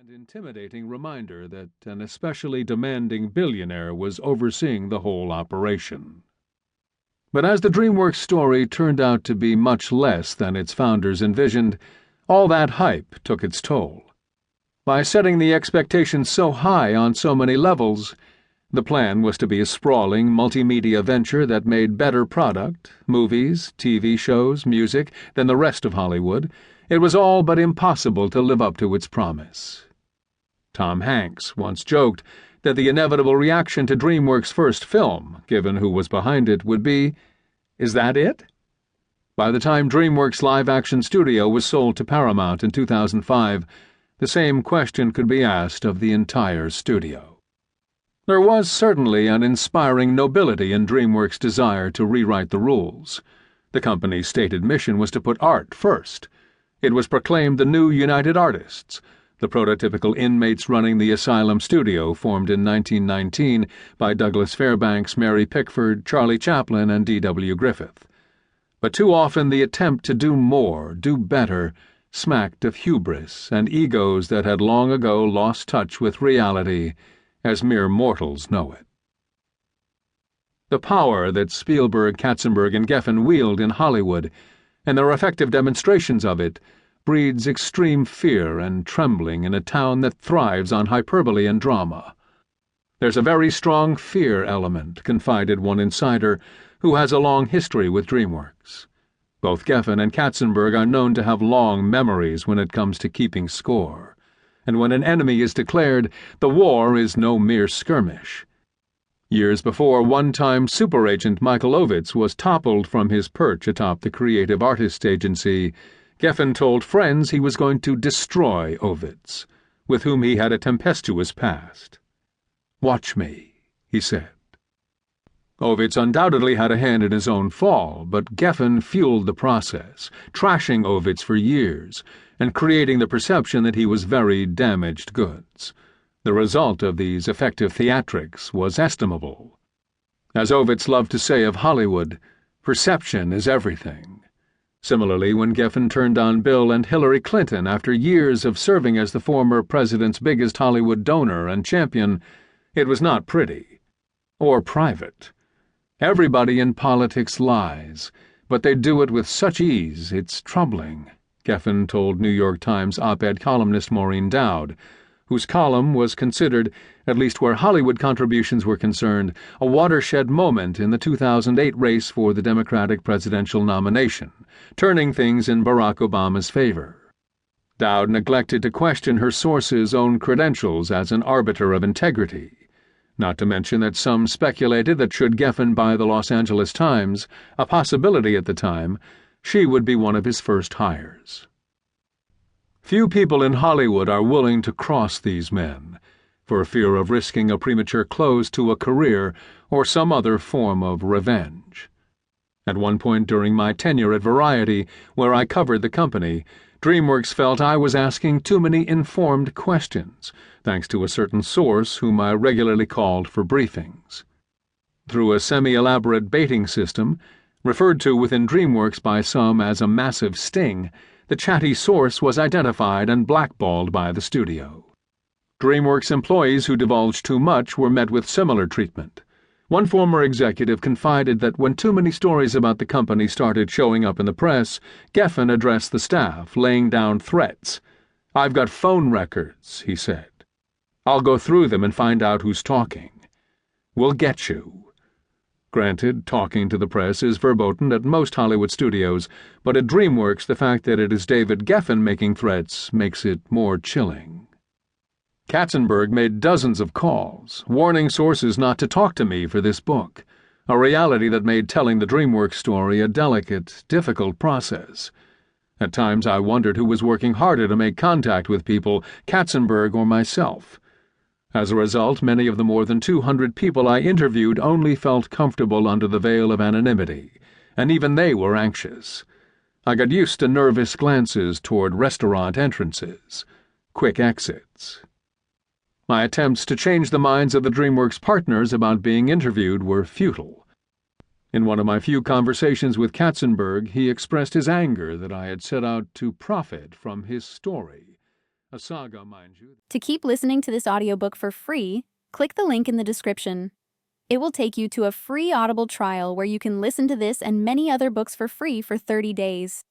and intimidating reminder that an especially demanding billionaire was overseeing the whole operation. But as the DreamWorks story turned out to be much less than its founders envisioned, all that hype took its toll. By setting the expectations so high on so many levels, the plan was to be a sprawling multimedia venture that made better product, movies, TV shows, music, than the rest of Hollywood. It was all but impossible to live up to its promise. Tom Hanks once joked that the inevitable reaction to DreamWorks' first film, given who was behind it, would be, "Is that it?" By the time DreamWorks' live-action studio was sold to Paramount in 2005, the same question could be asked of the entire studio. There was certainly an inspiring nobility in DreamWorks' desire to rewrite the rules. The company's stated mission was to put art first. It was proclaimed the new United Artists, the prototypical inmates running the Asylum Studio formed in 1919 by Douglas Fairbanks, Mary Pickford, Charlie Chaplin, and D.W. Griffith. But too often the attempt to do more, do better, smacked of hubris and egos that had long ago lost touch with reality as mere mortals know it. The power that Spielberg, Katzenberg, and Geffen wield in Hollywood, and their effective demonstrations of it, breeds extreme fear and trembling in a town that thrives on hyperbole and drama. There's a very strong fear element, confided one insider who has a long history with DreamWorks. Both Geffen and Katzenberg are known to have long memories when it comes to keeping score, and when an enemy is declared, the war is no mere skirmish. Years before, one-time super agent Michael Ovitz was toppled from his perch atop the creative artists agency, Geffen told friends he was going to destroy Ovitz, with whom he had a tempestuous past. "Watch me," he said. Ovitz undoubtedly had a hand in his own fall, but Geffen fueled the process, trashing Ovitz for years, and creating the perception that he was very damaged goods. The result of these effective theatrics was estimable. As Ovitz loved to say of Hollywood, perception is everything. Similarly, when Geffen turned on Bill and Hillary Clinton after years of serving as the former president's biggest Hollywood donor and champion, it was not pretty. Or private. Everybody in politics lies, but they do it with such ease it's troubling, Geffen told New York Times op-ed columnist Maureen Dowd, whose column was considered, at least where Hollywood contributions were concerned, a watershed moment in the 2008 race for the Democratic presidential nomination, turning things in Barack Obama's favor. Dowd neglected to question her source's own credentials as an arbiter of integrity, not to mention that some speculated that should Geffen buy the Los Angeles Times, a possibility at the time, she would be one of his first hires. Few people in Hollywood are willing to cross these men, for fear of risking a premature close to a career or some other form of revenge. At one point during my tenure at Variety, where I covered the company, DreamWorks felt I was asking too many informed questions, thanks to a certain source whom I regularly called for briefings. Through a semi-elaborate baiting system, referred to within DreamWorks by some as a massive sting, the chatty source was identified and blackballed by the studio. DreamWorks employees who divulged too much were met with similar treatment. One former executive confided that when too many stories about the company started showing up in the press, Geffen addressed the staff, laying down threats. "I've got phone records," he said. "I'll go through them and find out who's talking. We'll get you." Granted, talking to the press is verboten at most Hollywood studios, but at DreamWorks the fact that it is David Geffen making threats makes it more chilling. Katzenberg made dozens of calls, warning sources not to talk to me for this book, a reality that made telling the DreamWorks story a delicate, difficult process. At times I wondered who was working harder to make contact with people, Katzenberg or myself. As a result, many of the more than 200 people I interviewed only felt comfortable under the veil of anonymity, and even they were anxious. I got used to nervous glances toward restaurant entrances, quick exits. My attempts to change the minds of the DreamWorks partners about being interviewed were futile. In one of my few conversations with Katzenberg, he expressed his anger that I had set out to profit from his story, A saga, mind you. To keep listening to this audiobook for free, click the link in the description. It will take you to a free Audible trial where you can listen to this and many other books for free for 30 days.